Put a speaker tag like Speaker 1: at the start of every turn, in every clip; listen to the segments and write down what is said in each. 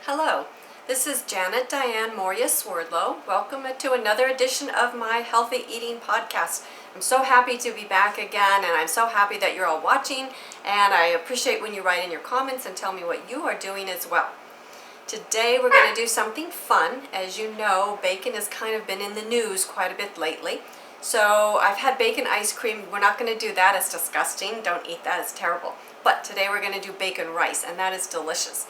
Speaker 1: Hello, this is Janet Diane Moria Swerdlow. Welcome to another edition of my Healthy Eating Podcast. I'm so happy to be back again, and I'm so happy that you're all watching, and I appreciate when you write in your comments and tell me what you are doing as well. Today we're going to do something fun. As you know, bacon has kind of been in the news quite a bit lately. So I've had bacon ice cream. We're not going to do that. It's disgusting. Don't eat that. It's terrible. But today we're going to do bacon rice, and that is delicious.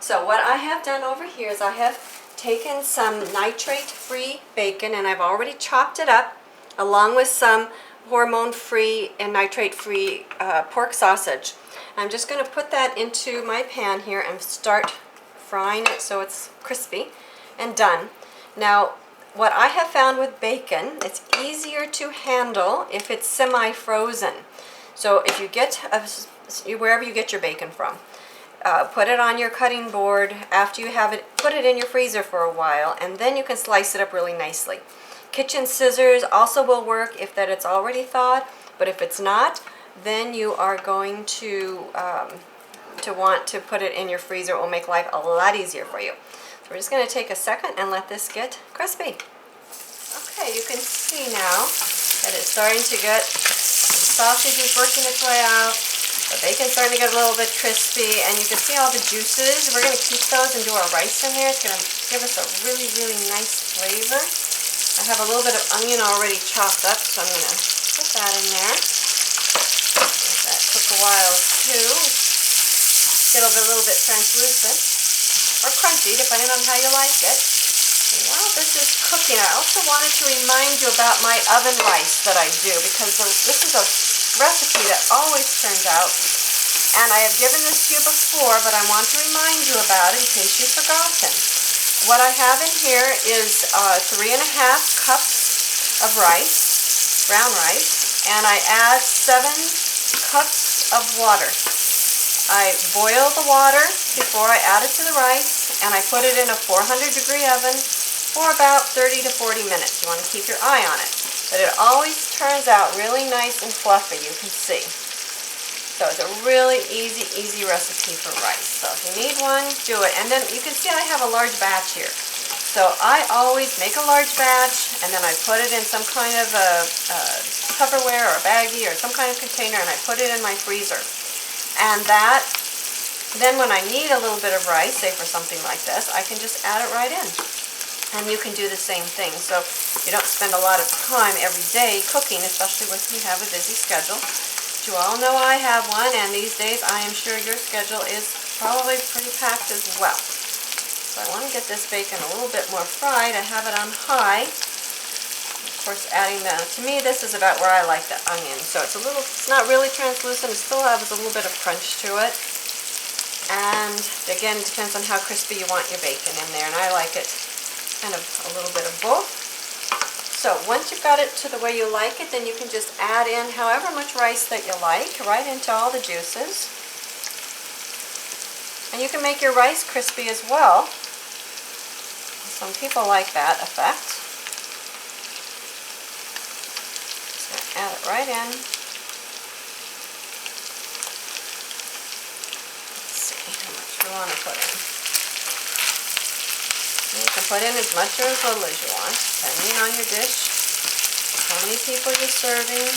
Speaker 1: So what I have done over here is I have taken some nitrate-free bacon, and I've already chopped it up along with some hormone-free and nitrate-free pork sausage. I'm just going to put that into my pan here and start frying it so it's crispy and done. Now, what I have found with bacon, it's easier to handle if it's semi-frozen. So if you get, wherever you get your bacon from, put it on your cutting board after you have it, put it in your freezer for a while, and then you can slice it up really nicely. Kitchen scissors also will work if that it's already thawed, but if it's not, then you are going to want to put it in your freezer. It will make life a lot easier for you. So we're just going to take a second and let this get crispy. Okay, you can see now that it's starting to get, the sausage is working its way out. The bacon's starting to get a little bit crispy, and you can see all the juices. We're going to keep those and do our rice in there. It's going to give us a really, really nice flavor. I have a little bit of onion already chopped up, so I'm going to put that in there. Let that cook a while too. Get a little bit translucent, or crunchy, depending on how you like it. And while this is cooking, I also wanted to remind you about my oven rice that I do, because this is a recipe that always turns out, and I have given this to you before, but I want to remind you about it in case you've forgotten. What I have in here is 3.5 cups of rice, brown rice, and I add 7 cups of water. I boil the water before I add it to the rice, and I put it in a 400-degree oven for about 30 to 40 minutes. You want to keep your eye on it. But it always turns out really nice and fluffy, you can see. So it's a really easy recipe for rice. So if you need one, do it. And then you can see I have a large batch here. So I always make a large batch, and then I put it in some kind of a Tupperware or a baggie or some kind of container, and I put it in my freezer. And then when I need a little bit of rice, say for something like this, I can just add it right in. And you can do the same thing. So you don't spend a lot of time every day cooking, especially when you have a busy schedule. But you all know I have one, and these days I am sure your schedule is probably pretty packed as well. So I want to get this bacon a little bit more fried. I have it on high. Of course, adding to me, this is about where I like the onion. So it's not really translucent. It still has a little bit of crunch to it. And again, it depends on how crispy you want your bacon in there, and I like it kind of a little bit of both. So once you've got it to the way you like it, then you can just add in however much rice that you like, right into all the juices. And you can make your rice crispy as well. Some people like that effect. Just going to add it right in. Let's see how much we want to put in. You can put in as much or as little as you want, depending on your dish, how many people you're serving.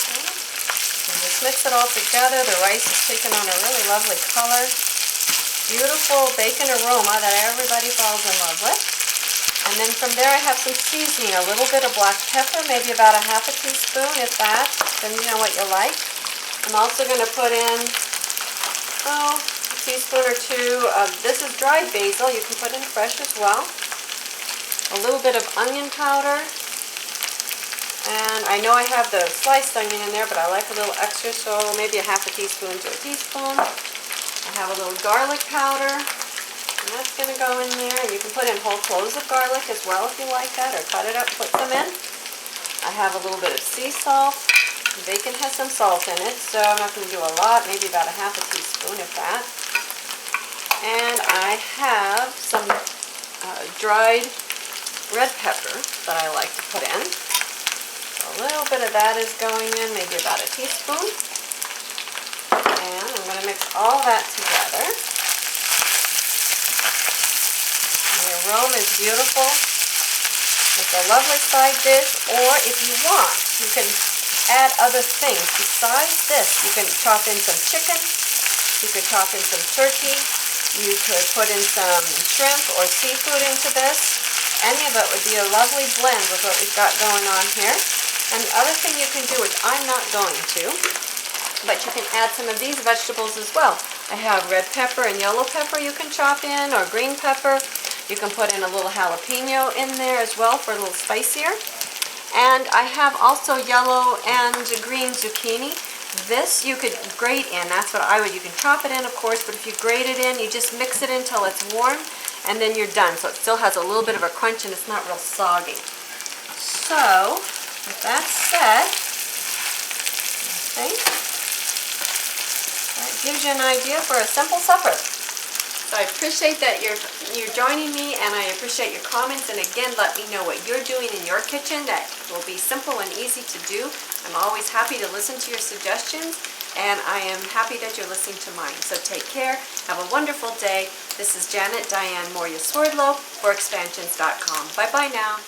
Speaker 1: Okay. And just mix it all together. The rice is taking on a really lovely color. Beautiful bacon aroma that everybody falls in love with. And then from there I have some seasoning, a little bit of black pepper, maybe about a half a teaspoon, if that, then you know what you like. I'm also going to put in, teaspoon or 2 of, this is dried basil, you can put in fresh as well. A little bit of onion powder, and I know I have the sliced onion in there, but I like a little extra, so maybe a half a teaspoon to a teaspoon. I have a little garlic powder, and that's going to go in there. And you can put in whole cloves of garlic as well if you like that, or cut it up, put some in. I have a little bit of sea salt. The bacon has some salt in it, so I'm not going to do a lot, maybe about a half a teaspoon, if that. And I have some dried red pepper that I like to put in. So a little bit of that is going in, maybe about a teaspoon. And I'm going to mix all that together. aroma is beautiful. It's a lovely side dish, or if you want, you can add other things. Besides this, you can chop in some chicken, you could chop in some turkey, you could put in some shrimp or seafood into this. Any of it would be a lovely blend with what we've got going on here. And the other thing you can do, which I'm not going to, but you can add some of these vegetables as well. I have red pepper and yellow pepper you can chop in, or green pepper. You can put in a little jalapeno in there as well for a little spicier. And I have also yellow and green zucchini. This you could grate in, that's what I would. You can chop it in, of course, but if you grate it in, you just mix it until it's warm, and then you're done. So it still has a little bit of a crunch and it's not real soggy. So, with that said, that gives you an idea for a simple supper. So I appreciate that you're joining me, and I appreciate your comments. And again, let me know what you're doing in your kitchen that will be simple and easy to do. I'm always happy to listen to your suggestions, and I am happy that you're listening to mine. So take care. Have a wonderful day. This is Janet Diane Moria Swerdlow for Expansions.com. Bye-bye now.